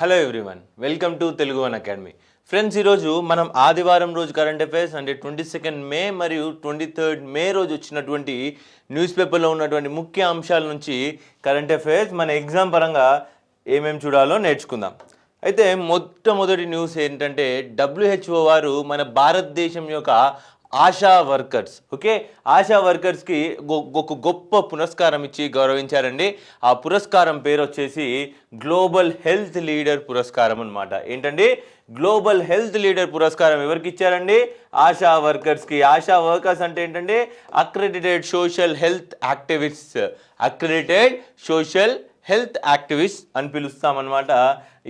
Hello everyone, welcome to Telugu one academy. Friends, ఈరోజు మనం ఆదివారం రోజు కరెంట్ అఫైర్స్ అంటే 22 మే మరియు 23 మే రోజు వచ్చినటువంటి న్యూస్ పేపర్లో ఉన్నటువంటి ముఖ్య అంశాల నుంచి కరెంట్ అఫైర్స్ మన ఎగ్జామ్ పరంగా ఏమేమి చూడాలో నేర్చుకుందాం. అయితే మొట్టమొదటి న్యూస్ ఏంటంటే WHO వారు మన భారతదేశం యొక్క ఆశా వర్కర్స్ ఆశా వర్కర్స్కి ఒక గొప్ప పురస్కారం ఇచ్చి గౌరవించారండి. ఆ పురస్కారం పేరు వచ్చేసి గ్లోబల్ హెల్త్ లీడర్ పురస్కారం అనమాట. ఏంటండి, గ్లోబల్ హెల్త్ లీడర్ పురస్కారం ఎవరికి ఇచ్చారండి? ఆశా వర్కర్స్కి. ఆశా వర్కర్స్ అంటే ఏంటంటే అక్రెడిటెడ్ సోషల్ హెల్త్ యాక్టివిస్ట్ అని పిలుస్తామన్నమాట.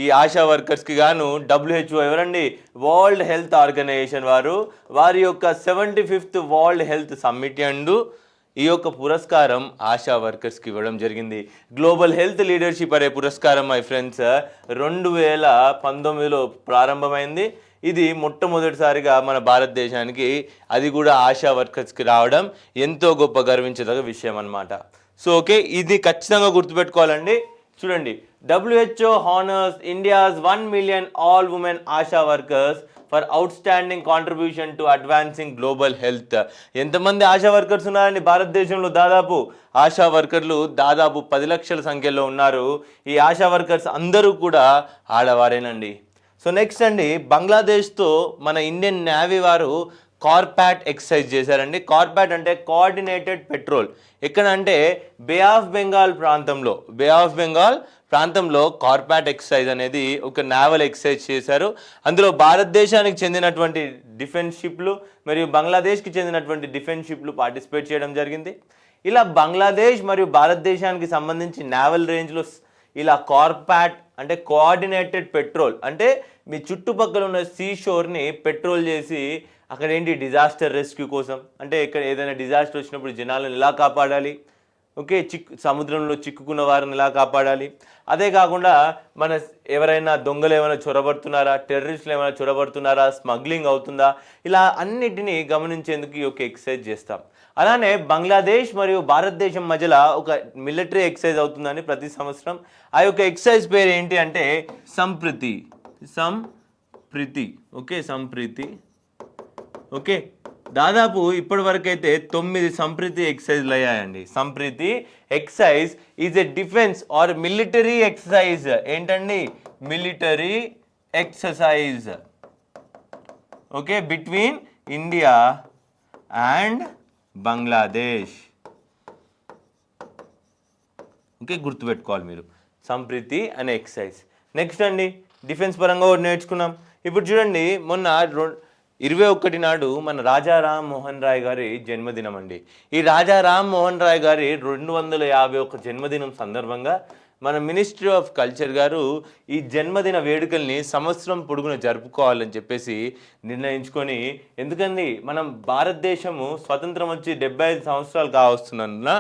ఈ ఆశా వర్కర్స్కి గాను WHO ఎవరండి? వరల్డ్ హెల్త్ ఆర్గనైజేషన్ వారి యొక్క 75th world health summit and ఈ యొక్క పురస్కారం ఆశా వర్కర్స్కి ఇవ్వడం జరిగింది. గ్లోబల్ హెల్త్ లీడర్షిప్ అనే పురస్కారం మై ఫ్రెండ్స్ 2019లో ప్రారంభమైంది. ఇది మొట్టమొదటిసారిగా మన భారతదేశానికి, అది కూడా ఆశా వర్కర్స్కి రావడం ఎంతో గొప్ప గర్వించదగ్గ విషయం అన్నమాట. సో ఇది ఖచ్చితంగా గుర్తుపెట్టుకోవాలండి. చూడండి, WHO honors India's 1 million all women ASHA workers for outstanding contribution to advancing global health. ఎంతమంది ఆశా వర్కర్స్ ఉన్నారండి భారతదేశంలో? దాదాపు ఆశా వర్కర్లు దాదాపు 10 లక్షల సంఖ్యలో ఉన్నారు. ఈ ఆశా వర్కర్స్ అందరూ కూడా ఆడవారేనండి. సో నెక్స్ట్ అండి, బంగ్లాదేశ్తో మన ఇండియన్ నేవీ వారు కార్పాట్ ఎక్సర్సైజ్ చేశారండి. కార్పాట్ అంటే కోఆర్డినేటెడ్ పెట్రోల్. ఎక్కడ అంటే బే ఆఫ్ బెంగాల్ ప్రాంతంలో కార్పాట్ ఎక్సర్సైజ్ అనేది ఒక నావల్ ఎక్సర్సైజ్ చేశారు. అందులో భారతదేశానికి చెందినటువంటి డిఫెన్స్ షిప్లు మరియు బంగ్లాదేశ్కి చెందినటువంటి డిఫెన్స్ షిప్లు పార్టిసిపేట్ చేయడం జరిగింది. ఇలా బంగ్లాదేశ్ మరియు భారతదేశానికి సంబంధించి నావల్ రేంజ్లో ఇలా కార్పాట్ అంటే కోఆర్డినేటెడ్ పెట్రోల్ అంటే మీ చుట్టుపక్కల ఉన్న సీ షోర్ని పెట్రోల్ చేసి అక్కడ ఏంటి డిజాస్టర్ రెస్క్యూ కోసం, అంటే ఇక్కడ ఏదైనా డిజాస్టర్ వచ్చినప్పుడు జనాలను ఎలా కాపాడాలి, సముద్రంలో చిక్కుకున్న వారిని ఎలా కాపాడాలి, అదే కాకుండా మన ఎవరైనా దొంగలు ఏమైనా చొరబడుతున్నారా, టెర్రరిస్టులు ఏమైనా చొరబడుతున్నారా, స్మగ్లింగ్ అవుతుందా, ఇలా అన్నిటినీ గమనించేందుకు ఈ యొక్క ఎక్సర్సైజ్ చేస్తాం. అలానే బంగ్లాదేశ్ మరియు భారతదేశం మధ్యలో ఒక మిలిటరీ ఎక్సర్సైజ్ అవుతుందని ప్రతి సంవత్సరం. ఆ యొక్క ఎక్సర్సైజ్ పేరు ఏంటి అంటే సంప్రీతి. దాదాపు ఇప్పటి వరకు అయితే 9 సంప్రీతి ఎక్సర్సైజ్లు అయ్యాయండి. Sampriti exercise is a defence or military exercise. ఏంటండి? Military exercise between India and Bangladesh. గుర్తుపెట్టుకోవాలి మీరు, సంప్రీతి అనే ఎక్సర్సైజ్. నెక్స్ట్ అండి, డిఫెన్స్ పరంగా ఒకటి నేర్చుకున్నాం. ఇప్పుడు చూడండి, మొన్న 21 నాడు మన రాజా రామ్ మోహన్ రాయ్ గారి జన్మదినం అండి. ఈ రాజా రామ్ మోహన్ రాయ్ గారి 251 జన్మదినం సందర్భంగా మన మినిస్ట్రీ ఆఫ్ కల్చర్ గారు ఈ జన్మదిన వేడుకల్ని సంవత్సరం పొడుగున జరుపుకోవాలని చెప్పేసి నిర్ణయించుకొని, ఎందుకండి మనం భారతదేశము స్వతంత్రం వచ్చి 75 సంవత్సరాలు కావస్తున్నందున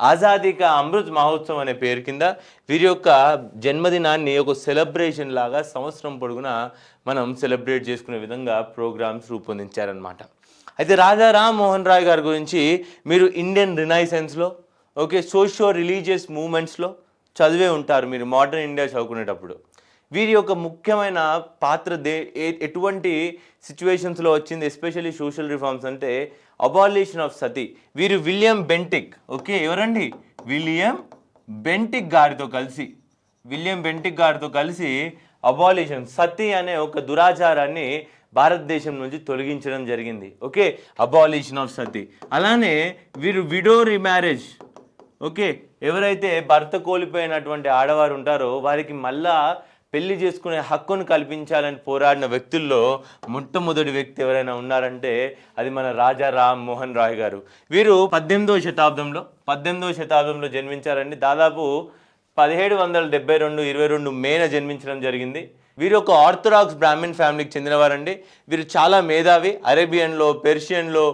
ఆజాదీ కా అమృత్ మహోత్సవం అనే పేరు కింద వీరి యొక్క జన్మదినాన్ని ఒక సెలబ్రేషన్ లాగా సంవత్సరం పొడుగున మనం సెలబ్రేట్ చేసుకునే విధంగా ప్రోగ్రామ్స్ రూపొందించారనమాట. అయితే రాజా రామ్ మోహన్ రాయ్ గారి గురించి మీరు ఇండియన్ రినైసెన్స్లో సోషియో రిలీజియస్ మూమెంట్స్లో చదివే ఉంటారు మీరు మోడర్న్ ఇండియా చదువుకునేటప్పుడు. వీరి యొక్క ముఖ్యమైన పాత్ర ఎటువంటి సిచ్యువేషన్స్లో వచ్చింది, ఎస్పెషల్లీ సోషల్ రిఫార్మ్స్ అంటే అబాలిషన్ ఆఫ్ సతీ. వీరు విలియం బెంటిక్ ఎవరండి? విలియం బెంటిక్ గారితో కలిసి అబాలిషన్ సతీ అనే ఒక దురాచారాన్ని భారతదేశం నుంచి తొలగించడం జరిగింది. అబాలిషన్ ఆఫ్ సతీ. అలానే వీరు విడో రీమ్యారేజ్ ఎవరైతే భర్త కోల్పోయినటువంటి ఆడవారు ఉంటారో వారికి మళ్ళా పెళ్లి చేసుకునే హక్కును కల్పించాలని పోరాడిన వ్యక్తుల్లో మొట్టమొదటి వ్యక్తి ఎవరైనా ఉన్నారంటే అది మన రాజా రామ్ మోహన్ రాయ్ గారు. వీరు 18వ శతాబ్దంలో జన్మించారండి. దాదాపు 1772 22 మేన జన్మించడం జరిగింది. వీరు ఒక ఆర్థడాక్స్ బ్రాహ్మిన్ ఫ్యామిలీకి చెందినవారండి. వీరు చాలా మేధావి. అరేబియన్లో, పెర్షియన్లో,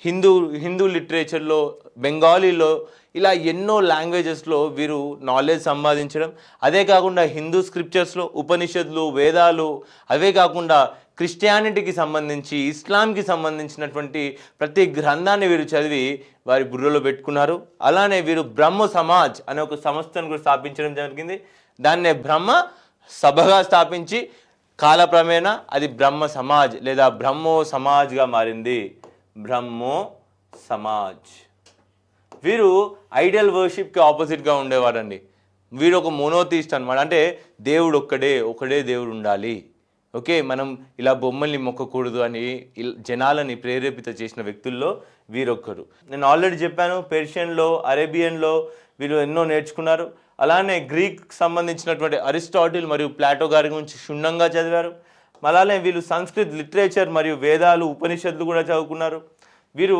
హిందూ లిటరేచర్లో, బెంగాలీలో ఇలా ఎన్నో లాంగ్వేజెస్లో వీరు నాలెడ్జ్ సంపాదించడం, అదే కాకుండా హిందూ స్క్రిప్చర్స్లో ఉపనిషత్తులు, వేదాలు, అవే కాకుండా క్రిస్టియానిటీకి సంబంధించి, ఇస్లాంకి సంబంధించినటువంటి ప్రతి గ్రంథాన్ని వీరు చదివి వారి బుర్రలో పెట్టుకున్నారు. అలానే వీరు బ్రహ్మ సమాజ్ అనే ఒక సంస్థను కూడా స్థాపించడం జరిగింది. దాన్నే బ్రహ్మ సభగా స్థాపించి కాలక్రమేణా అది బ్రహ్మ సమాజ్ లేదా బ్రహ్మో సమాజ్గా మారింది. బ్రహ్మో సమాజ్. వీరు ఐడియల్ వర్షిప్కి ఆపోజిట్గా ఉండేవారండి. వీరు ఒక మోనోథిస్ట్ అనమాట. అంటే దేవుడు ఒకడే దేవుడు ఉండాలి, ఓకే, మనం ఇలా బొమ్మల్ని మొక్కకూడదు అని జనాలని ప్రేరేపిత చేసిన వ్యక్తుల్లో వీరొక్కరు. నేను ఆల్రెడీ చెప్పాను, పెర్షియన్లో, అరేబియన్లో వీరు ఎన్నో నేర్చుకున్నారు. అలానే గ్రీక్ సంబంధించినటువంటి అరిస్టాటిల్ మరియు ప్లాటో గారి గురించి క్షుణ్ణంగా చదివారు. అలానే వీళ్ళు సంస్కృత్ లిటరేచర్ మరియు వేదాలు, ఉపనిషత్తులు కూడా చదువుకున్నారు. వీరు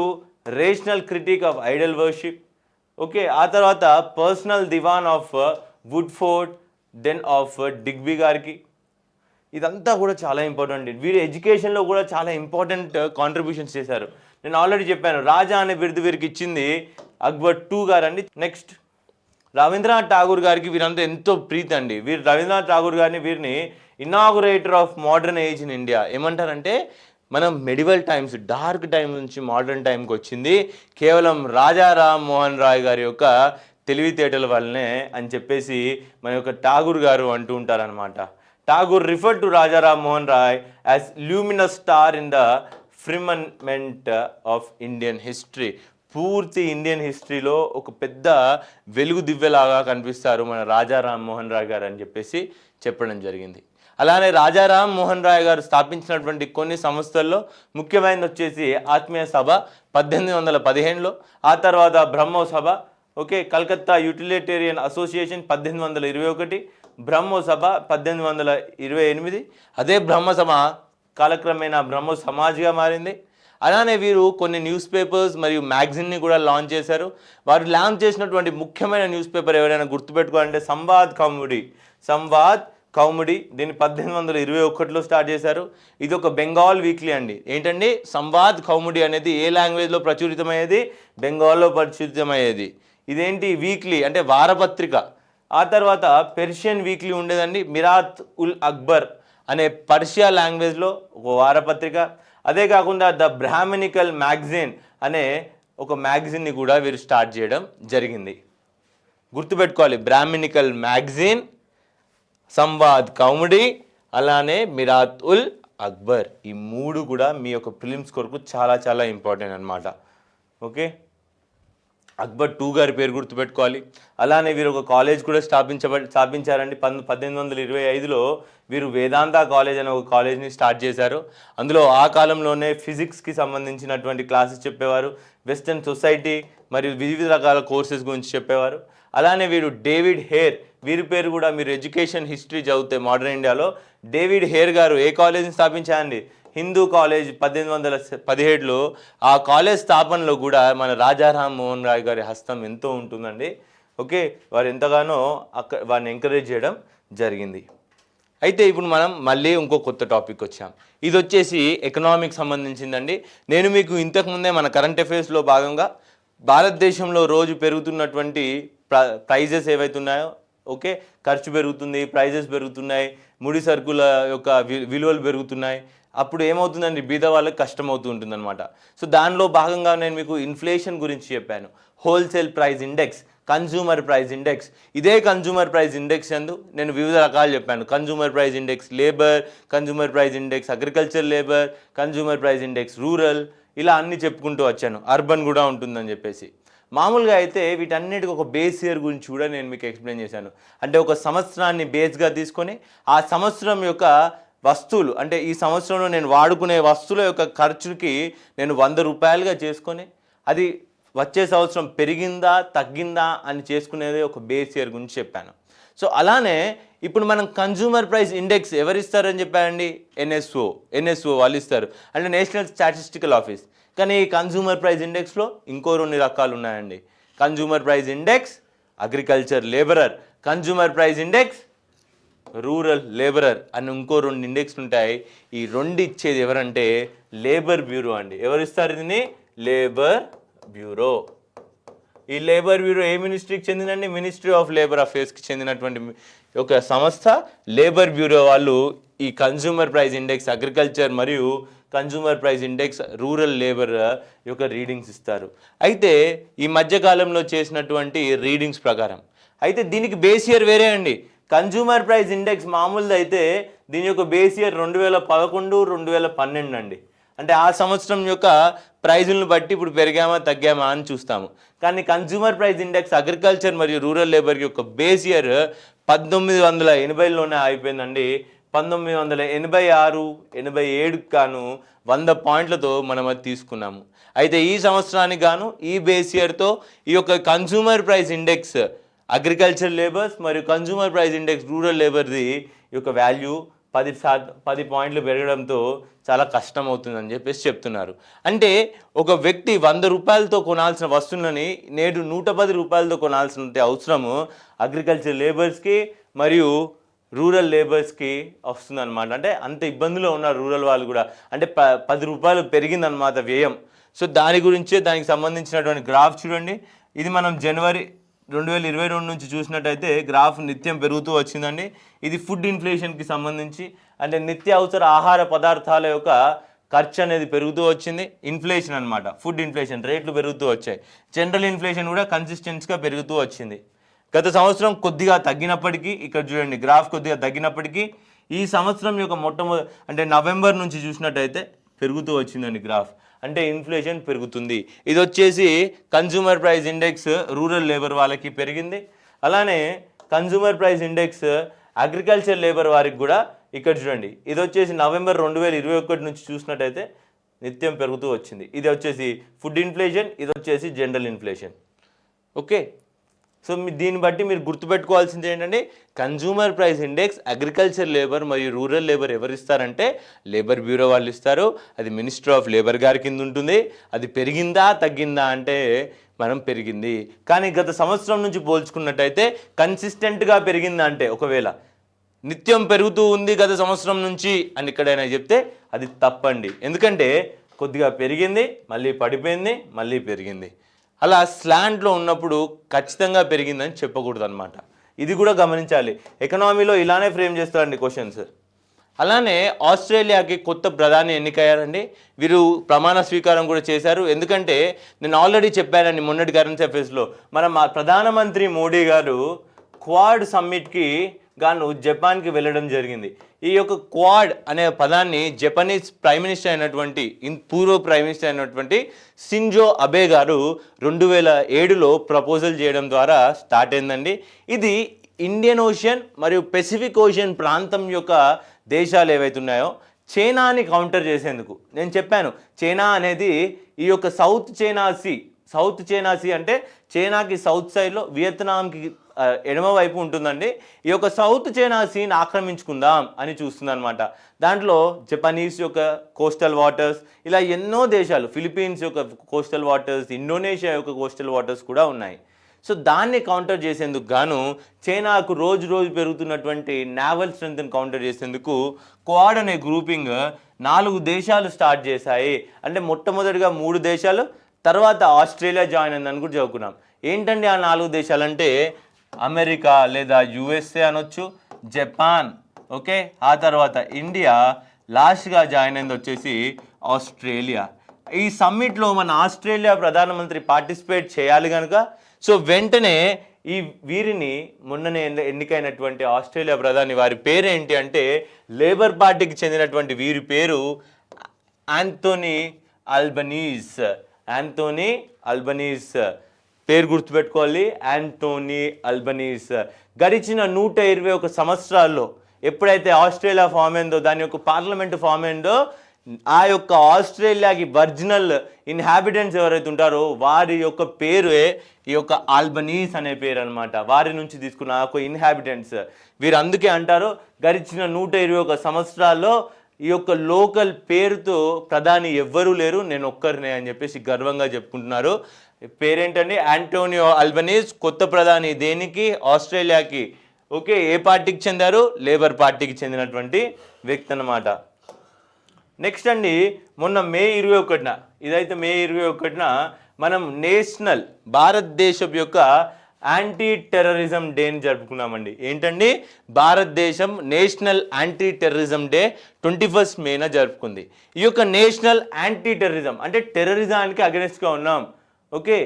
rational critic of idol worship, okay. ఆ తర్వాత personal Dewan of Woodford, then of Digby గారికి. ఇదంతా కూడా చాలా ఇంపార్టెంట్. వీరు ఎడ్యుకేషన్లో కూడా చాలా ఇంపార్టెంట్ కాంట్రిబ్యూషన్స్ చేశారు. నేను ఆల్రెడీ చెప్పాను, రాజా అనే బిరుదు వీరికి ఇచ్చింది అక్బర్ II గారు అండి. నెక్స్ట్ రవీంద్రనాథ్ ఠాగూర్ గారికి వీరంతా ఎంతో ప్రీతి అండి. వీరు రవీంద్రనాథ్ ఠాగూర్ గారిని వీరిని inaugurator of modern age in India. ఏమంటారంటే మనం మెడివల్ టైమ్స్, డార్క్ టైమ్స్ నుంచి మోడర్న్ టైంకి వచ్చింది కేవలం రాజా రామ్ మోహన్ రాయ్ గారి యొక్క తెలివితేటల వల్లనే అని చెప్పేసి మన యొక్క ఠాగూర్ గారు అంటూ ఉంటారనమాట. Tagore referred to Raja Ram Mohan Roy as luminous star in the firmament of Indian history. పూర్తి ఇండియన్ హిస్టరీలో ఒక పెద్ద వెలుగు దివ్యలాగా కనిపిస్తారు మన రాజా రామ్ మోహన్ రాయ్ గారు అని చెప్పేసి చెప్పడం జరిగింది. అలానే రాజా రామ్ మోహన్ రాయ్ గారు స్థాపించినటువంటి కొన్ని సంస్థల్లో ముఖ్యమైనది వచ్చేసి ఆత్మీయ సభ 1815లో, ఆ తర్వాత బ్రహ్మో సభ, okay, Calcutta utilitarian association 1821, Brahmo సభ 1828. అదే బ్రహ్మ సభ కాలక్రమేణా బ్రహ్మో సమాజ్గా మారింది. అలానే వీరు కొన్ని న్యూస్ పేపర్స్ మరియు మ్యాగజిన్ని కూడా లాంచ్ చేశారు. వారు లాంచ్ చేసినటువంటి ముఖ్యమైన న్యూస్ పేపర్ ఎవరైనా గుర్తుపెట్టుకోవాలంటే సంవాద్ కౌముడి. దీన్ని 1821లో స్టార్ట్ చేశారు. ఇది ఒక బెంగాల్ వీక్లీ అండి. ఏంటండి, సంవాద్ కౌముడి అనేది ఏ లాంగ్వేజ్లో ప్రచురితమయ్యేది? బెంగాల్లో ప్రచురితమయ్యేది. ఇదేంటి, వీక్లీ అంటే వారపత్రిక. ఆ తర్వాత పెర్షియన్ వీక్లీ ఉండేదండి, మిరాత్ ఉల్ అక్బర్ అనే పర్షియా లాంగ్వేజ్లో ఒక వారపత్రిక. అదే కాకుండా ద బ్రాహ్మణికల్ మ్యాగజైన్ అనే ఒక మ్యాగజైన్ని కూడా వీరు స్టార్ట్ చేయడం జరిగింది. గుర్తుపెట్టుకోవాలి, బ్రాహ్మణికల్ మ్యాగజైన్, సంవాద్ కౌముడి, అలానే మిరాత్ ఉల్ అక్బర్. ఈ మూడు కూడా మీ యొక్క ఫిలిమ్స్ కొరకు చాలా చాలా ఇంపార్టెంట్ అనమాట, ఓకే. అక్బర్ II గారి పేరు గుర్తుపెట్టుకోవాలి. అలానే వీరు ఒక కాలేజ్ కూడా స్థాపించారండి. 1825లో వీరు వేదాంత కాలేజ్ అనే ఒక కాలేజ్ని స్టార్ట్ చేశారు. అందులో ఆ కాలంలోనే ఫిజిక్స్కి సంబంధించినటువంటి క్లాసెస్ చెప్పేవారు, వెస్టర్న్ సొసైటీ మరియు వివిధ రకాల కోర్సెస్ గురించి చెప్పేవారు. అలానే వీరు డేవిడ్ హేర్, వీరి పేరు కూడా మీరు ఎడ్యుకేషన్ హిస్టరీ చదివితే మోడర్న్ ఇండియాలో డేవిడ్ హేర్ గారు ఏ కాలేజ్ని స్థాపించారండి? హిందూ కాలేజ్ 1817లో. ఆ కాలేజ్ స్థాపనలో కూడా మన రాజా రామ్ మోహన్ రాయ్ గారి హస్తం ఎంతో ఉంటుందండి, ఓకే. వారు ఎంతగానో వారిని ఎంకరేజ్ చేయడం జరిగింది. అయితే ఇప్పుడు మనం మళ్ళీ ఇంకో కొత్త టాపిక్ వచ్చాం. ఇది వచ్చేసి ఎకనామిక్ సంబంధించిందండి. నేను మీకు ఇంతకుముందే మన కరెంట్ అఫైర్స్లో భాగంగా భారతదేశంలో రోజు పెరుగుతున్నటువంటి ప్రైజెస్ ఏవైతే ఉన్నాయో, ఓకే, ఖర్చు పెరుగుతుంది, ప్రైజెస్ పెరుగుతున్నాయి, ముడి సరుకుల యొక్క విలువలు పెరుగుతున్నాయి. అప్పుడు ఏమవుతుందండి, బీద వాళ్ళకి కష్టం అవుతూ ఉంటుంది అనమాట. సో దానిలో భాగంగా నేను మీకు ఇన్ఫ్లేషన్ గురించి చెప్పాను. Wholesale price index, consumer price index. ఇదే కన్జ్యూమర్ ప్రైస్ ఇండెక్స్ అందు నేను వివిధ రకాలు చెప్పాను. Consumer price index labour, consumer price index agriculture labour, consumer price index rural, ఇలా అన్నీ చెప్పుకుంటూ వచ్చాను. అర్బన్ కూడా ఉంటుందని చెప్పేసి. మామూలుగా అయితే వీటన్నిటికి ఒక బేస్ ఇయర్ గురించి కూడా నేను మీకు ఎక్స్ప్లెయిన్ చేశాను. అంటే ఒక సంవత్సరాన్ని బేస్గా తీసుకొని ఆ సంవత్సరం యొక్క వస్తువులు, అంటే ఈ సంవత్సరంలో నేను వాడుకునే వస్తువుల యొక్క ఖర్చుకి నేను 100 రూపాయలుగా చేసుకొని అది వచ్చే సంవత్సరం పెరిగిందా తగ్గిందా అని చేసుకునేది ఒక బేస్ ఇయర్ గురించి చెప్పాను. సో అలానే ఇప్పుడు మనం కన్జ్యూమర్ ప్రైస్ ఇండెక్స్ ఎవరిస్తారని చెప్పారండి? ఎన్ఎస్ఓ వాళ్ళు ఇస్తారు, అంటే నేషనల్ స్టాటిస్టికల్ ఆఫీస్. కానీ ఈ కన్జ్యూమర్ ప్రైస్ ఇండెక్స్లో ఇంకో 2 రకాలు ఉన్నాయండి. Consumer price index agriculture labourer, consumer price index rural labourer అని ఇంకో 2 ఇండెక్స్ ఉంటాయి. ఈ 2 ఇచ్చేది ఎవరంటే లేబర్ బ్యూరో అండి. ఎవరు ఇస్తారు దీన్ని? Labour bureau. ఈ లేబర్ బ్యూరో ఏ మినిస్ట్రీకి చెందినండి? మినిస్ట్రీ ఆఫ్ లేబర్ అఫేర్స్కి చెందినటువంటి ఒక సంస్థ లేబర్ బ్యూరో వాళ్ళు ఈ కన్జ్యూమర్ ప్రైస్ ఇండెక్స్ అగ్రికల్చర్ మరియు consumer price index rural labour యొక్క రీడింగ్స్ ఇస్తారు. అయితే ఈ మధ్యకాలంలో చేసినటువంటి రీడింగ్స్ ప్రకారం అయితే దీనికి బేస్ ఇయర్ వేరే అండి. కన్జ్యూమర్ ప్రైస్ ఇండెక్స్ మామూలుది అయితే దీని యొక్క బేస్ ఇయర్ 2011 2012 అండి. అంటే ఆ సంవత్సరం యొక్క ప్రైజులను బట్టి ఇప్పుడు పెరిగామా తగ్గామా అని చూస్తాము. కానీ కన్జ్యూమర్ ప్రైస్ ఇండెక్స్ అగ్రికల్చర్ మరియు రూరల్ లేబర్ యొక్క బేస్ ఇయర్ 1980లోనే అయిపోయిందండి. 1986 87కు గాను 100 పాయింట్లతో మనం అది తీసుకున్నాము. అయితే ఈ సంవత్సరానికి గాను ఈ బేస్ ఇయర్తో ఈ యొక్క consumer price index agriculture labours మరియు కన్జ్యూమర్ ప్రైస్ ఇండెక్స్ రూరల్ లేబర్ది ఈ యొక్క వాల్యూ 10 పాయింట్లు పెరగడంతో చాలా కష్టం అవుతుందని చెప్పేసి చెప్తున్నారు. అంటే ఒక వ్యక్తి 100 రూపాయలతో కొనాల్సిన వస్తువులని నేడు 110 రూపాయలతో కొనాల్సిన అవసరము అగ్రికల్చర్ లేబర్స్కి మరియు రూరల్ లేబర్స్కి వస్తుందన్నమాట. అంటే అంత ఇబ్బందులో ఉన్నారు రూరల్ వాళ్ళు కూడా. అంటే 10 రూపాయలు పెరిగిందన్నమాట వ్యయం. సో దానికి సంబంధించినటువంటి గ్రాఫ్ చూడండి. ఇది మనం జనవరి 2022 నుంచి చూసినట్టయితే గ్రాఫ్ నిత్యం పెరుగుతూ వచ్చిందండి. ఇది ఫుడ్ ఇన్ఫ్లేషన్కి సంబంధించి, అంటే నిత్య అవసర ఆహార పదార్థాల యొక్క ఖర్చు అనేది పెరుగుతూ వచ్చింది. ఇన్ఫ్లేషన్ అనమాట, ఫుడ్ ఇన్ఫ్లేషన్ రేట్లు పెరుగుతూ వచ్చాయి. జనరల్ ఇన్ఫ్లేషన్ కూడా కన్సిస్టెన్సీగా పెరుగుతూ వచ్చింది. గత సంవత్సరం కొద్దిగా తగ్గినప్పటికీ, ఇక్కడ చూడండి గ్రాఫ్ కొద్దిగా తగ్గినప్పటికీ ఈ సంవత్సరం యొక్క అంటే నవంబర్ నుంచి చూసినట్టయితే పెరుగుతూ వచ్చిందండి గ్రాఫ్. అంటే ఇన్ఫ్లేషన్ పెరుగుతుంది. ఇది వచ్చేసి consumer price index rural labour వాళ్ళకి పెరిగింది. అలానే consumer price index agriculture labour వారికి కూడా ఇక్కడ చూడండి. ఇది వచ్చేసి నవంబర్ 2021 నుంచి చూసినట్టయితే నిత్యం పెరుగుతూ వచ్చింది. ఇది వచ్చేసి ఫుడ్ ఇన్ఫ్లేషన్, ఇది వచ్చేసి జనరల్ ఇన్ఫ్లేషన్. ఓకే, సో దీన్ని బట్టి మీరు గుర్తుపెట్టుకోవాల్సింది ఏంటంటే consumer price index agriculture labour మరియు రూరల్ లేబర్ ఎవరు ఇస్తారంటే లేబర్ బ్యూరో వాళ్ళు ఇస్తారు. అది మినిస్టర్ ఆఫ్ లేబర్ గారి కింద ఉంటుంది. అది పెరిగిందా తగ్గిందా అంటే మనం పెరిగింది. కానీ గత సంవత్సరం నుంచి పోల్చుకున్నట్టయితే కన్సిస్టెంట్గా పెరిగిందా అంటే, ఒకవేళ నిత్యం పెరుగుతూ ఉంది గత సంవత్సరం నుంచి అని ఎక్కడైనా చెప్తే అది తప్పండి. ఎందుకంటే కొద్దిగా పెరిగింది, మళ్ళీ పడిపోయింది, మళ్ళీ పెరిగింది. అలా స్లాంట్లో ఉన్నప్పుడు ఖచ్చితంగా పెరిగిందని చెప్పకూడదు అనమాట. ఇది కూడా గమనించాలి. ఎకనామీలో ఇలానే ఫ్రేమ్ చేస్తారండి క్వశ్చన్స్. అలానే ఆస్ట్రేలియాకి కొత్త ప్రధాని ఎన్నికయ్యారండి. వీరు ప్రమాణ స్వీకారం కూడా చేశారు. ఎందుకంటే నేను ఆల్రెడీ చెప్పానండి మొన్నటి కరెంట్ అఫైర్స్లో, మన ప్రధానమంత్రి మోడీ గారు క్వాడ్ సమ్మిట్కి గాను జపాన్కి వెళ్ళడం జరిగింది. ఈ యొక్క క్వాడ్ అనే పదాన్ని జపనీస్ ప్రైమ్ మినిస్టర్ అయినటువంటి పూర్వ ప్రైమ్ మినిస్టర్ అయినటువంటి షింజో అబే గారు 2007లో ప్రపోజల్ చేయడం ద్వారా స్టార్ట్ అయిందండి. ఇది ఇండియన్ ఓషన్ మరియు పెసిఫిక్ ఓషన్ ప్రాంతం యొక్క దేశాలు ఏవైతే ఉన్నాయో చైనాని కౌంటర్ చేసేందుకు. నేను చెప్పాను చైనా అనేది ఈ యొక్క సౌత్ చైనా సీ అంటే చైనాకి సౌత్ సైడ్లో వియత్నాంకి ఎడమ వైపు ఉంటుందండి. ఈ యొక్క సౌత్ చైనా సీని ఆక్రమించుకుందాం అని చూస్తుందన్నమాట. దాంట్లో జపనీస్ యొక్క కోస్టల్ వాటర్స్, ఇలా ఎన్నో దేశాలు, ఫిలిప్పీన్స్ యొక్క కోస్టల్ వాటర్స్, ఇండోనేషియా యొక్క కోస్టల్ వాటర్స్ కూడా ఉన్నాయి. సో దాన్ని కౌంటర్ చేసేందుకు గాను చైనాకు రోజు పెరుగుతున్నటువంటి నావల్ స్ట్రెంగ్త్ని కౌంటర్ చేసేందుకు క్వాడ్ అనే గ్రూపింగ్ 4 దేశాలు స్టార్ట్ చేశాయి. అంటే మొట్టమొదటిగా 3 దేశాలు, తర్వాత ఆస్ట్రేలియా జాయిన్ అయిందని కూడా చదువుకున్నాం. ఏంటండి ఆ 4 దేశాలు అంటే అమెరికా లేదా యుఎస్ఏ అనొచ్చు, జపాన్, ఓకే, ఆ తర్వాత ఇండియా, లాస్ట్గా జాయిన్ అయింది వచ్చేసి ఆస్ట్రేలియా. ఈ సమ్మిట్లో మన ఆస్ట్రేలియా ప్రధానమంత్రి పార్టిసిపేట్ చేయాలి కనుక సో వెంటనే వీరిని మొన్ననే ఎన్నికైనటువంటి ఆస్ట్రేలియా ప్రధాని వారి పేరు ఏంటి అంటే లేబర్ పార్టీకి చెందినటువంటి వీరి పేరు యాంథోనీ అల్బనీస్. పేరు గుర్తుపెట్టుకోవాలి, యాంథోనీ అల్బనీస్. గడిచిన 121 సంవత్సరాల్లో ఎప్పుడైతే ఆస్ట్రేలియా ఫామ్ అయిందో, దాని యొక్క పార్లమెంట్ ఫామ్ అయిందో, ఆ యొక్క ఆస్ట్రేలియాకి ఒరిజినల్ ఇన్హాబిటెంట్స్ ఎవరైతే ఉంటారో వారి యొక్క పేరే ఈ యొక్క ఆల్బనీస్ అనే పేరు అనమాట. వారి నుంచి తీసుకున్న ఒక ఇన్హాబిటెంట్స్ వీరు. అందుకే అంటారు గడిచిన 121 సంవత్సరాల్లో ఈ యొక్క లోకల్ పేరుతో ప్రధాని ఎవ్వరూ లేరు, నేను ఒక్కరినే అని చెప్పేసి గర్వంగా చెప్పుకుంటున్నారు. పేరేంటండి యాంటోనియో అల్బనీస్. కొత్త ప్రధాని దేనికి? ఆస్ట్రేలియాకి. ఓకే, ఏ పార్టీకి చెందారు? లేబర్ పార్టీకి చెందినటువంటి వ్యక్తి అన్నమాట. నెక్స్ట్ అండి, మొన్న మే 21న, ఇదైతే మే 21న మనం భారతదేశం యొక్క యాంటీ టెర్రరిజం డేని జరుపుకున్నామండి. ఏంటండి? భారతదేశం నేషనల్ యాంటీ టెర్రరిజం డే 21 మేన జరుపుకుంది. ఈ యొక్క నేషనల్ యాంటీ టెర్రరిజం అంటే టెర్రరిజానికి అగెనిస్ట్గా ఉన్నాం. ఓకే,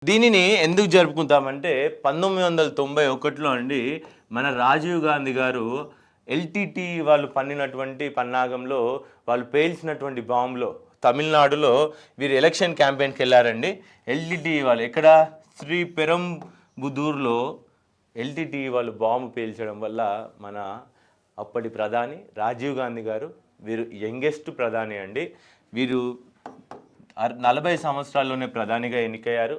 దీనిని ఎందుకు జరుపుకుంటామంటే 1991లో అండి మన రాజీవ్ గాంధీ గారు ఎల్టీటీ వాళ్ళు పన్నినటువంటి పన్నాగంలో వాళ్ళు పేల్చినటువంటి బాంబులో తమిళనాడులో వీరు ఎలక్షన్ క్యాంపెయిన్కి వెళ్ళారండి. ఎల్టీటీ వాళ్ళు ఎక్కడ శ్రీ పెరంబుదూర్లో ఎల్టీటీ వాళ్ళు బాంబు పేల్చడం వల్ల మన అప్పటి ప్రధాని రాజీవ్ గాంధీ గారు, వీరు యంగెస్ట్ ప్రధాని అండి, వీరు 40 సంవత్సరాల్లోనే ప్రధానిగా ఎన్నికయ్యారు.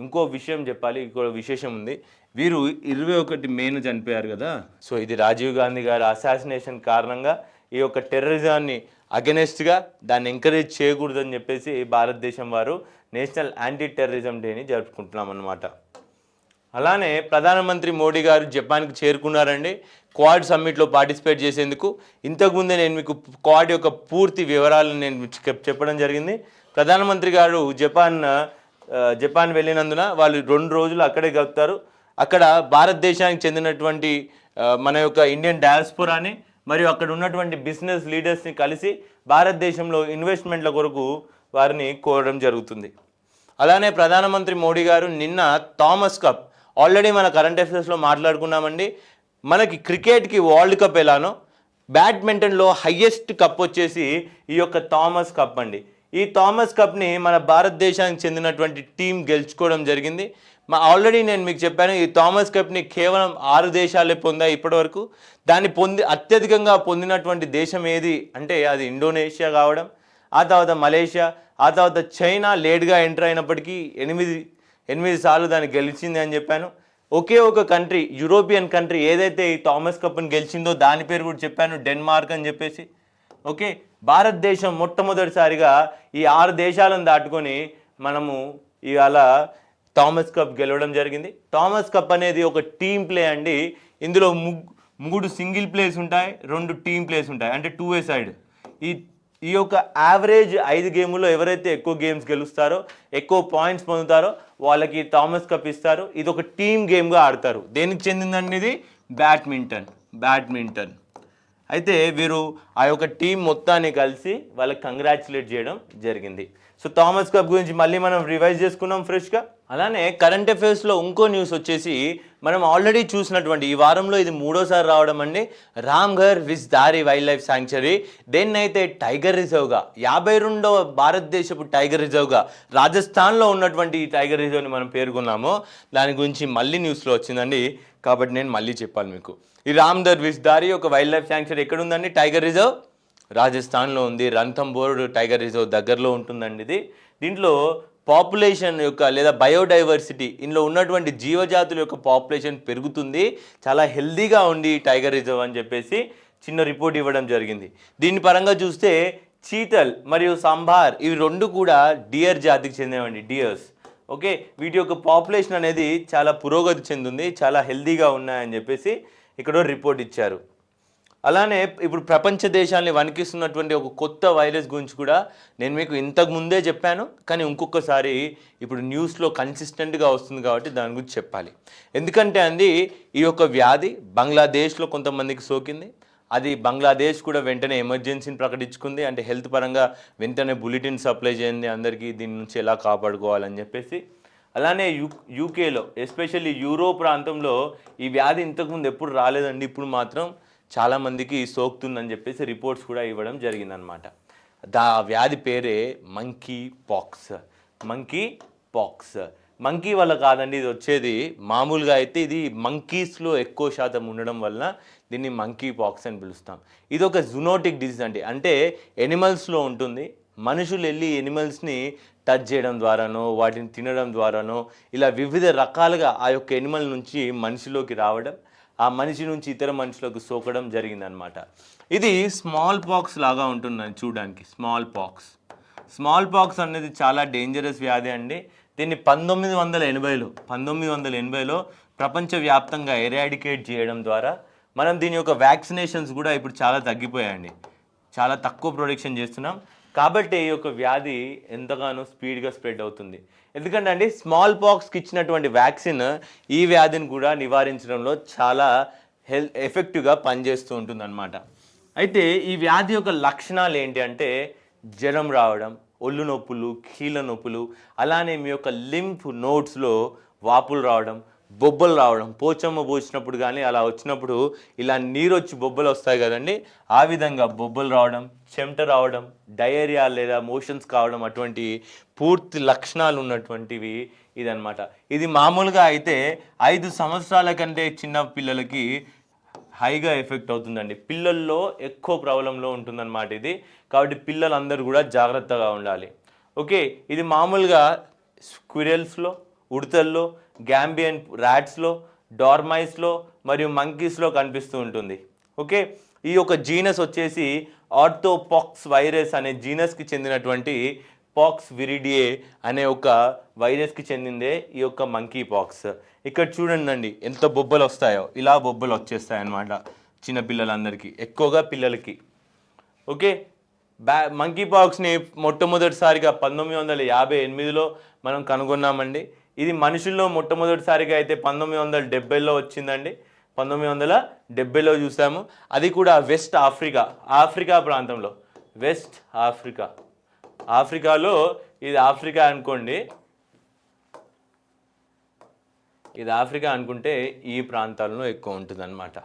ఇంకో విషయం చెప్పాలి, ఇంకో విశేషం ఉంది. వీరు 21 మేను చనిపోయారు కదా. సో ఇది రాజీవ్ గాంధీ గారి అసాసినేషన్ కారణంగా ఈ యొక్క టెర్రరిజాన్ని అగెనెస్ట్గా దాన్ని ఎంకరేజ్ చేయకూడదని చెప్పేసి భారతదేశం వారు నేషనల్ యాంటీ టెర్రరిజం డేని జరుపుకుంటున్నాం అన్నమాట. అలానే ప్రధానమంత్రి మోడీ గారు జపాన్కి చేరుకున్నారండి క్వాడ్ సమ్మిట్లో పార్టిసిపేట్ చేసేందుకు. ఇంతకుముందే నేను మీకు క్వాడ్ యొక్క పూర్తి వివరాలను నేను చెప్పడం జరిగింది. ప్రధానమంత్రి గారు జపాన్ వెళ్ళినందున వాళ్ళు 2 రోజులు అక్కడే గడుపుతారు. అక్కడ భారతదేశానికి చెందినటువంటి మన యొక్క ఇండియన్ డయాస్పోరాని మరియు అక్కడ ఉన్నటువంటి బిజినెస్ లీడర్స్ని కలిసి భారతదేశంలో ఇన్వెస్ట్మెంట్ల కొరకు వారిని కోరడం జరుగుతుంది. అలానే ప్రధానమంత్రి మోడీ గారు నిన్న థామస్ కప్, ఆల్రెడీ మన కరెంట్ అఫైర్స్లో మాట్లాడుకున్నామండి, మనకి క్రికెట్కి వరల్డ్ కప్ ఎలానో బ్యాడ్మింటన్లో హయ్యెస్ట్ కప్ వచ్చేసి ఈ యొక్క థామస్ కప్ అండి. ఈ థామస్ కప్ని మన భారతదేశానికి చెందినటువంటి టీం గెలుచుకోవడం జరిగింది. ఆల్రెడీ నేను మీకు చెప్పాను, ఈ థామస్ కప్ని కేవలం 6 దేశాలే పొందాయి ఇప్పటివరకు. దాన్ని అత్యధికంగా పొందినటువంటి దేశం ఏది అంటే అది ఇండోనేషియా కావడం, ఆ తర్వాత మలేషియా, ఆ తర్వాత చైనా లేట్గా ఎంటర్ అయినప్పటికీ 8 సార్లు దాన్ని గెలిచింది అని చెప్పాను. ఒకే ఒక కంట్రీ, యూరోపియన్ కంట్రీ ఏదైతే ఈ థామస్ కప్ని గెలిచిందో దాని పేరు కూడా చెప్పాను, డెన్మార్క్ అని చెప్పేసి. ఓకే, భారతదేశం మొట్టమొదటిసారిగా ఈ 6 దేశాలను దాటుకొని మనము ఇవాళ థామస్ కప్ గెలవడం జరిగింది. థామస్ కప్ అనేది ఒక టీం ప్లే అండి. ఇందులో 3 సింగిల్ ప్లేస్ ఉంటాయి, 2 టీం ప్లేస్ ఉంటాయి, అంటే 2 సైడ్. ఈ యొక్క యావరేజ్ 5 గేముల్లో ఎవరైతే ఎక్కువ గేమ్స్ గెలుస్తారో, ఎక్కువ పాయింట్స్ పొందుతారో వాళ్ళకి థామస్ కప్ ఇస్తారు. ఇది ఒక టీమ్ గేమ్గా ఆడతారు. దేనికి చెందిందండి ఇది? బ్యాడ్మింటన్. అయితే వీరు ఆ యొక్క టీం మొత్తాన్ని కలిసి వాళ్ళకి కంగ్రాచులేట్ చేయడం జరిగింది. సో థామస్ కప్ గురించి మళ్ళీ మనం రివైజ్ చేసుకున్నాం ఫ్రెష్గా. అలానే కరెంట్ అఫైర్స్లో ఇంకో న్యూస్ వచ్చేసి మనం ఆల్రెడీ చూసినటువంటి ఈ వారంలో ఇది 3వసారి రావడం అండి. రామ్ఘర్ విజ్దారి వైల్డ్ లైఫ్ శాంక్చురీ దేన్నైతే టైగర్ రిజర్వ్గా 52వ భారతదేశపు టైగర్ రిజర్వ్గా రాజస్థాన్లో ఉన్నటువంటి ఈ టైగర్ రిజర్వ్ని మనం పేర్కొన్నామో దాని గురించి మళ్ళీ న్యూస్లో వచ్చిందండి. కాబట్టి నేను మళ్ళీ చెప్పాలి మీకు. ఈ రామ్ఘర్ విజ్దారి ఒక వైల్డ్ లైఫ్ శాంక్చురీ ఎక్కడ ఉందండి? టైగర్ రిజర్వ్ రాజస్థాన్లో ఉంది. రణథంబోర్ టైగర్ రిజర్వ్ దగ్గరలో ఉంటుందండి ఇది. దీంట్లో పాపులేషన్ యొక్క లేదా బయోడైవర్సిటీ, ఇందులో ఉన్నటువంటి జీవజాతుల యొక్క పాపులేషన్ పెరుగుతుంది. చాలా హెల్దీగా ఉంది టైగర్ రిజర్వ్ అని చెప్పేసి చిన్న రిపోర్ట్ ఇవ్వడం జరిగింది. దీని పరంగా చూస్తే చీతల్ మరియు సంభార్ ఇవి 2 కూడా డియర్ జాతికి చెందినవండి, డియర్స్. ఓకే, వీటి యొక్క పాపులేషన్ అనేది చాలా పురోగతి చెందింది, చాలా హెల్దీగా ఉన్నాయని చెప్పేసి ఇక్కడ రిపోర్ట్ ఇచ్చారు. అలానే ఇప్పుడు ప్రపంచ దేశాలని వణికిస్తున్నటువంటి ఒక కొత్త వైరస్ గురించి కూడా నేను మీకు ఇంతకు ముందే చెప్పాను, కానీ ఇంకొకసారి ఇప్పుడు న్యూస్లో కన్సిస్టెంట్గా వస్తుంది కాబట్టి దాని గురించి చెప్పాలి. ఎందుకంటే అండి ఈ యొక్క వ్యాధి బంగ్లాదేశ్లో కొంతమందికి సోకింది. అది బంగ్లాదేశ్ కూడా వెంటనే ఎమర్జెన్సీని ప్రకటించుకుంది. అంటే హెల్త్ పరంగా వెంటనే బులెటిన్ సప్లై చేయండి అందరికీ, దీని నుంచి ఎలా కాపాడుకోవాలని చెప్పేసి. అలానే యూకేలో ఎస్పెషల్లీ యూరోప్ ప్రాంతంలో ఈ వ్యాధి ఇంతకుముందు ఎప్పుడు రాలేదండి, ఇప్పుడు మాత్రం చాలామందికి సోకుతుందని చెప్పేసి రిపోర్ట్స్ కూడా ఇవ్వడం జరిగిందనమాట. వ్యాధి పేరే మంకీ పాక్స్. మంకీ వల్ల కాదండి ఇది వచ్చేది. మామూలుగా అయితే ఇది మంకీస్లో ఎక్కువ శాతం ఉండడం వలన దీన్ని మంకీ పాక్స్ అని పిలుస్తాం. ఇది ఒక జూనోటిక్ డిసీజ్ అండి. అంటే ఎనిమల్స్లో ఉంటుంది. మనుషులు వెళ్ళి ఎనిమల్స్ని టచ్ చేయడం ద్వారానో వాటిని తినడం ద్వారానో ఇలా వివిధ రకాలుగా ఆ యొక్క ఎనిమల్ నుంచి మనిషిలోకి రావడం, ఆ మనిషి నుంచి ఇతర మనుషులకు సోకడం జరిగిందనమాట. ఇది స్మాల్ పాక్స్ లాగా ఉంటుందని చూడడానికి. స్మాల్ పాక్స్ అనేది చాలా డేంజరస్ వ్యాధి అండి. దీన్ని 1980లో ప్రపంచవ్యాప్తంగా ఎరాడికేట్ చేయడం ద్వారా మనం దీని యొక్క వ్యాక్సినేషన్స్ కూడా ఇప్పుడు చాలా తగ్గిపోయాయండి. చాలా తక్కువ ప్రొటెక్షన్ చేస్తున్నాం. కాబట్టి ఈ యొక్క వ్యాధి ఎంతగానో స్పీడ్గా స్ప్రెడ్ అవుతుంది. ఎందుకంటే అండి స్మాల్ పాక్స్కి ఇచ్చినటువంటి వ్యాక్సిన్ ఈ వ్యాధిని కూడా నివారించడంలో చాలా ఎఫెక్టివ్గా పనిచేస్తూ ఉంటుందన్నమాట. అయితే ఈ వ్యాధి యొక్క లక్షణాలు ఏంటి అంటే జ్వరం రావడం, ఒళ్ళు నొప్పులు, కీళ్ళ నొప్పులు, అలానే మీ యొక్క లింఫ్ నోడ్స్లో వాపులు రావడం, బొబ్బలు రావడం, పోచమ్మ పోసినప్పుడు కానీ అలా వచ్చినప్పుడు ఇలా నీరు వచ్చి బొబ్బలు వస్తాయి కదండి, ఆ విధంగా బొబ్బలు రావడం, చెమట రావడం, డయేరియా లేదా మోషన్స్ కావడం, అటువంటి పూర్తి లక్షణాలు ఉన్నటువంటివి ఇదనమాట. ఇది మామూలుగా అయితే 5 సంవత్సరాల కంటే చిన్న పిల్లలకి హైగా ఎఫెక్ట్ అవుతుందండి. పిల్లల్లో ఎక్కువ ప్రాబ్లంలో ఉంటుందన్నమాట ఇది. కాబట్టి పిల్లలందరూ కూడా జాగ్రత్తగా ఉండాలి. ఓకే, ఇది మామూలుగా స్క్విరెల్స్లో, ఉడతల్లో, గ్యాంబియన్ ర్యాట్స్లో, డార్మైస్లో మరియు మంకీస్లో కనిపిస్తూ ఉంటుంది. ఓకే, ఈ యొక్క జీనస్ వచ్చేసి ఆర్థోపాక్స్ వైరస్ అనే జీనస్కి చెందినటువంటి పాక్స్ విరిడియే అనే ఒక వైరస్కి చెందిందే ఈ యొక్క మంకీ పాక్స్. ఇక్కడ చూడండి ఎంత బొబ్బలు వస్తాయో, ఇలా బొబ్బలు వచ్చేస్తాయి అన్నమాట చిన్నపిల్లలందరికీ, ఎక్కువగా పిల్లలకి. ఓకే, మంకీ పాక్స్ని మొట్టమొదటిసారిగా 1958లో మనం కనుగొన్నామండి. ఇది మనుషుల్లో మొట్టమొదటిసారిగా అయితే 1970లో వచ్చిందండి. 1970లో చూసాము. అది కూడా వెస్ట్ ఆఫ్రికా ప్రాంతంలో, వెస్ట్ ఆఫ్రికాలో, ఇది ఆఫ్రికా అనుకోండి, ఇది ఆఫ్రికా అనుకుంటే ఈ ప్రాంతాల్లో ఎక్కువ ఉంటుంది అనమాట.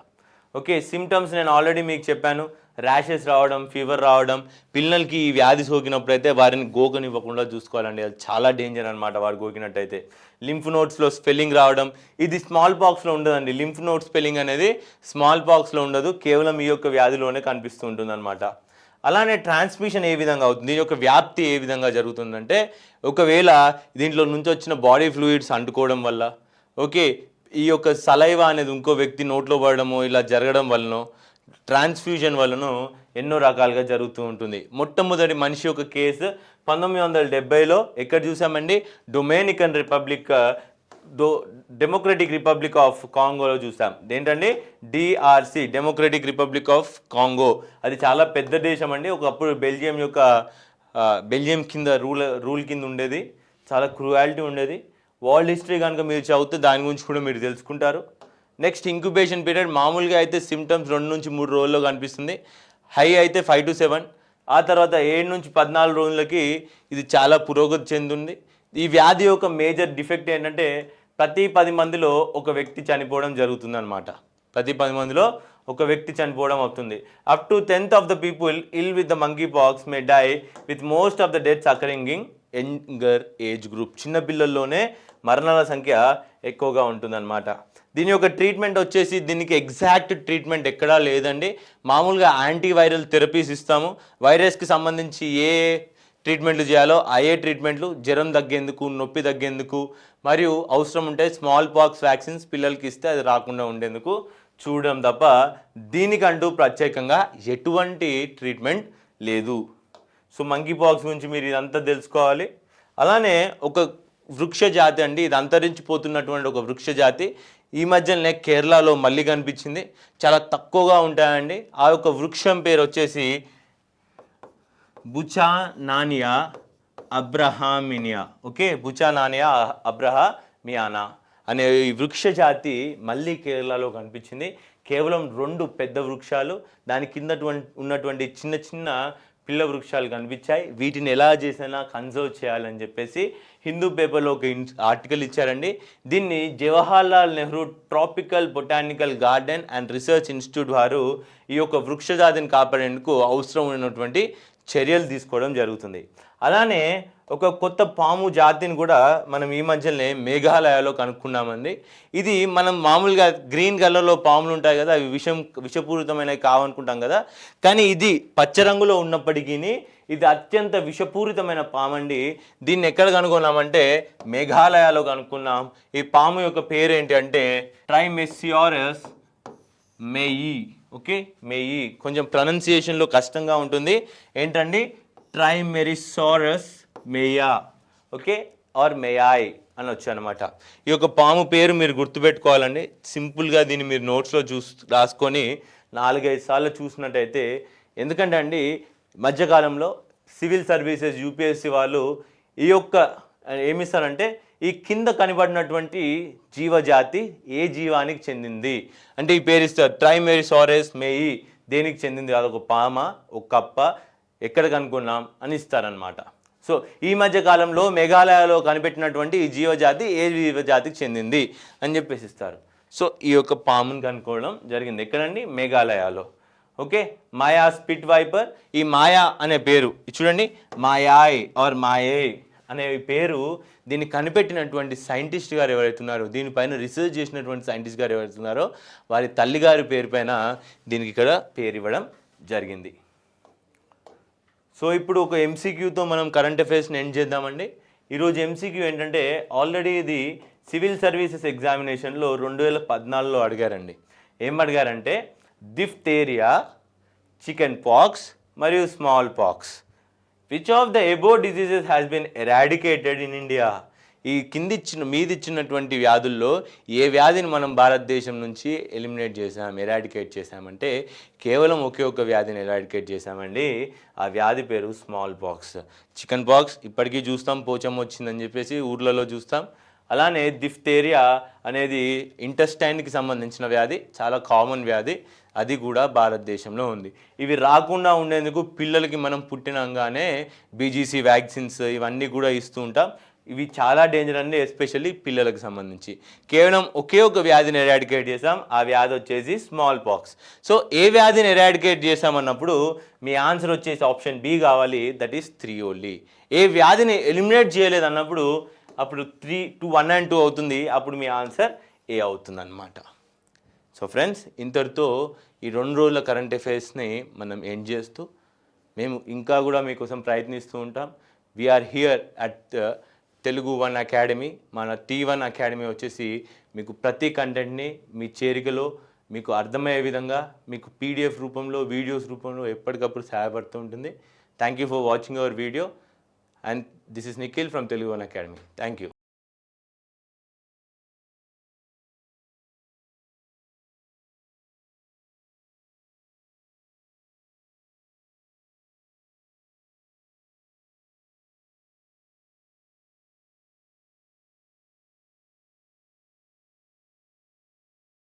ఓకే, సిమ్టమ్స్ నేను ఆల్రెడీ మీకు చెప్పాను. ర్యాషెస్ రావడం, ఫీవర్ రావడం, పిల్లలకి ఈ వ్యాధి సోకినప్పుడు అయితే వారిని గోకనివ్వకుండా చూసుకోవాలండి. అది చాలా డేంజర్ అనమాట వారు గోకినట్టయితే. లింఫ్ నోడ్స్లో స్పెల్లింగ్ రావడం, ఇది స్మాల్ పాక్స్లో ఉండదండి. లింఫ్ నోడ్ స్పెల్లింగ్ అనేది స్మాల్ పాక్స్లో ఉండదు, కేవలం ఈ యొక్క వ్యాధిలోనే కనిపిస్తూ ఉంటుంది అనమాట. అలానే ట్రాన్స్మిషన్ ఏ విధంగా అవుతుంది, దీని యొక్క వ్యాప్తి ఏ విధంగా జరుగుతుందంటే, ఒకవేళ దీంట్లో నుంచి వచ్చిన బాడీ ఫ్లూయిడ్స్ అంటుకోవడం వల్ల, ఓకే, ఈ యొక్క సలైవా అనేది ఇంకో వ్యక్తి నోట్లో పడడము ఇలా జరగడం వలన, ట్రాన్స్ఫ్యూజన్ వలన ఎన్నో రకాలుగా జరుగుతూ ఉంటుంది. మొట్టమొదటి మనిషి యొక్క కేసు 1970లో ఎక్కడ చూసామండి, డెమోక్రటిక్ రిపబ్లిక్ ఆఫ్ కాంగోలో చూసాం. ఏంటండి, DRC, democratic republic of Congo. అది చాలా పెద్ద దేశం అండి. ఒకప్పుడు బెల్జియం కింద రూల్ కింద ఉండేది. చాలా క్రూయాలిటీ ఉండేది. వరల్డ్ హిస్టరీ కనుక మీరు చదివితే దాని గురించి కూడా మీరు తెలుసుకుంటారు. నెక్స్ట్, ఇంక్యుబేషన్ పీరియడ్ మామూలుగా అయితే సిమ్టమ్స్ 2 నుంచి 3 రోజుల్లో కనిపిస్తుంది. హై అయితే 5 to 7. ఆ తర్వాత 7 నుంచి 14 రోజులకి ఇది చాలా పురోగతి చెందుంది. ఈ వ్యాధి యొక్క మేజర్ డిఫెక్ట్ ఏంటంటే, ప్రతి 10 మందిలో ఒక వ్యక్తి చనిపోవడం జరుగుతుంది అనమాట. ప్రతి 10 మందిలో ఒక వ్యక్తి చనిపోవడం అవుతుంది. Up to 10th of the people ill with the monkeypox may die, with most of the deaths occurring in younger age group. చిన్న పిల్లల్లోనే మరణాల సంఖ్య ఎక్కువగా ఉంటుందన్నమాట. దీని యొక్క ట్రీట్మెంట్ వచ్చేసి, దీనికి ఎగ్జాక్ట్ ట్రీట్మెంట్ ఎక్కడా లేదండి. మామూలుగా యాంటీవైరల్ థెరపీస్ ఇస్తాము. వైరస్కి సంబంధించి ఏ ట్రీట్మెంట్లు చేయాలో ఏ ట్రీట్మెంట్లు, జ్వరం తగ్గేందుకు, నొప్పి తగ్గేందుకు, మరియు అవసరం ఉంటే స్మాల్ పాక్స్ వ్యాక్సిన్స్ పిల్లలకి ఇస్తే అది రాకుండా ఉండేందుకు చూడడం తప్ప దీనికంటూ ప్రత్యేకంగా ఎటువంటి ట్రీట్మెంట్ లేదు. సో మంకీ పాక్స్ గురించి మీరు ఇదంతా తెలుసుకోవాలి. అలానే ఒక వృక్ష జాతి అండి, ఇది అంతరించిపోతున్నటువంటి ఒక వృక్ష జాతి. ఈ మధ్యనే కేరళలో మళ్ళీ కనిపించింది. చాలా తక్కువగా ఉంటాయండి. ఆ యొక్క వృక్షం పేరు వచ్చేసి బుచానానియా అబ్రహామినియా. ఓకే, బుచానానియా అబ్రహామియానా అనే ఈ వృక్ష జాతి మళ్ళీ కేరళలో కనిపించింది. కేవలం 2 పెద్ద వృక్షాలు, దాని కింద ఉన్నటువంటి చిన్న చిన్న పిల్ల వృక్షాలు కనిపించాయి. వీటిని ఎలా చేసినా కన్జర్వ్ చేయాలని చెప్పేసి హిందూ పేపర్లో ఒక ఆర్టికల్ ఇచ్చారండి. దీన్ని Jawaharlal Nehru tropical botanical garden and research institute వారు ఈ యొక్క వృక్ష జాతిని కాపాడేందుకు అవసరం ఉన్నటువంటి చర్యలు తీసుకోవడం జరుగుతుంది. అలానే ఒక కొత్త పాము జాతిని కూడా మనం ఈ మధ్యనే మేఘాలయలో కనుక్కున్నామండి. ఇది మనం మామూలుగా గ్రీన్ కలర్లో పాములు ఉంటాయి కదా, అవి విషపూరితమైనవి కావనుకుంటాం కదా, కానీ ఇది పచ్చ రంగులో ఉన్నప్పటికీ ఇది అత్యంత విషపూరితమైన పాము అండి. దీన్ని ఎక్కడ కనుక్కున్నామంటే మేఘాలయలో కనుక్కున్నాం. ఈ పాము యొక్క పేరు ఏంటి అంటే ట్రైమెసియారస్ మేయి. ఓకే, మేయి కొంచెం ప్రొనౌన్సియేషన్లో కష్టంగా ఉంటుంది. ఏంటండి, ట్రైమెరిసారస్ మేయా, ఓకే, ఆర్ మేయాయ్ అని వచ్చానమాట. ఈ యొక్క పాము పేరు మీరు గుర్తుపెట్టుకోవాలండి. సింపుల్గా దీన్ని మీరు నోట్స్లో రాసుకొని 4-5 సార్లు చూసినట్టయితే, ఎందుకంటే అండి మధ్యకాలంలో సివిల్ సర్వీసెస్ UPSC వాళ్ళు ఈ యొక్క ఏమిస్తారంటే, ఈ కింద కనబడినటువంటి జీవజాతి ఏ జీవానికి చెందింది అంటే ఈ పేరు ఇస్తారు. ట్రైమెరిసారస్ మేయి దేనికి చెందింది, అదొక పామ, ఒక కప్ప, ఎక్కడ కనుక్కున్నాం అని ఇస్తారనమాట. సో ఈ మధ్య కాలంలో మేఘాలయలో కనిపెట్టినటువంటి ఈ జీవజాతి ఏ జీవజాతికి చెందింది అని చెప్పేసి ఇస్తారు. సో ఈ యొక్క పాముని కనుక్కోవడం జరిగింది ఎక్కడండి? మేఘాలయలో. ఓకే, మాయా స్పిట్ వైపర్. ఈ మాయా అనే పేరు చూడండి, మాయాయ్ ఆర్ మాయే అనే పేరు దీన్ని కనిపెట్టినటువంటి సైంటిస్ట్ గారు ఎవరైతున్నారో, దీనిపైన రీసెర్చ్ చేసినటువంటి సైంటిస్ట్ గారు ఎవరైతున్నారో వారి తల్లిగారి పేరు పైన దీనికి ఇక్కడ పేరు ఇవ్వడం జరిగింది. సో ఇప్పుడు ఒక ఎంసీక్యూతో మనం కరెంట్ అఫైర్స్ని ఎండ్ చేద్దామండి. ఈరోజు ఎంసీక్యూ ఏంటంటే ఆల్రెడీ ఇది సివిల్ సర్వీసెస్ ఎగ్జామినేషన్లో 2014లో అడిగారండి. ఏం అడిగారంటే డిఫ్తేరియా, చికెన్ పాక్స్ మరియు small pox, which of the above diseases has been eradicated in India? ఈ మీదిచ్చినటువంటి వ్యాధుల్లో ఏ వ్యాధిని మనం భారతదేశం నుంచి ఎలిమినేట్ చేసాం, ఎరాడికేట్ చేసామంటే కేవలం ఒకే ఒక వ్యాధిని ఎరాడికేట్ చేసామండి. ఆ వ్యాధి పేరు స్మాల్ పాక్స్. చికెన్ పాక్స్ ఇప్పటికీ చూస్తాం, పోచమ్మ వచ్చిందని చెప్పేసి ఊర్లలో చూస్తాం. అలానే డిఫ్తేరియా అనేది ఇంటెస్టైన్కి సంబంధించిన వ్యాధి, చాలా కామన్ వ్యాధి, అది కూడా భారతదేశంలో ఉంది. ఇవి రాకుండా ఉండేందుకు పిల్లలకి మనం పుట్టినంగానే బీజీసీ వ్యాక్సిన్స్ ఇవన్నీ కూడా ఇస్తూ ఉంటాం. ఇవి చాలా డేంజర్ అండి, ఎస్పెషల్లీ పిల్లలకు సంబంధించి. కేవలం ఒకే ఒక వ్యాధిని ఎరాడికేట్ చేసాం, ఆ వ్యాధి వచ్చేసి స్మాల్ పాక్స్. సో ఏ వ్యాధిని ఎరాడికేట్ చేసామన్నప్పుడు మీ ఆన్సర్ వచ్చేసి ఆప్షన్ బి కావాలి, దట్ ఈస్ 3 ఓన్లీ. ఏ వ్యాధిని ఎలిమినేట్ చేయలేదు అన్నప్పుడు అప్పుడు 1 and 2 అవుతుంది, అప్పుడు మీ ఆన్సర్ ఏ అవుతుంది అన్నమాట. సో ఫ్రెండ్స్, ఇంతటితో ఈ 2 రోజుల కరెంట్ అఫైర్స్ని మనం ఎండ్ చేస్తూ మేము ఇంకా కూడా మీకోసం ప్రయత్నిస్తూ ఉంటాం. We are here at Telugu one academy. మన T1 అకాడమీ వచ్చేసి మీకు ప్రతి కంటెంట్ని మీ చేరికలో మీకు అర్థమయ్యే విధంగా మీకు PDF రూపంలో, వీడియోస్ రూపంలో ఎప్పటికప్పుడు సహాయపడుతూ ఉంటుంది. Thank you for watching our video. And this is Nikhil from Telugu One Academy. Thank you.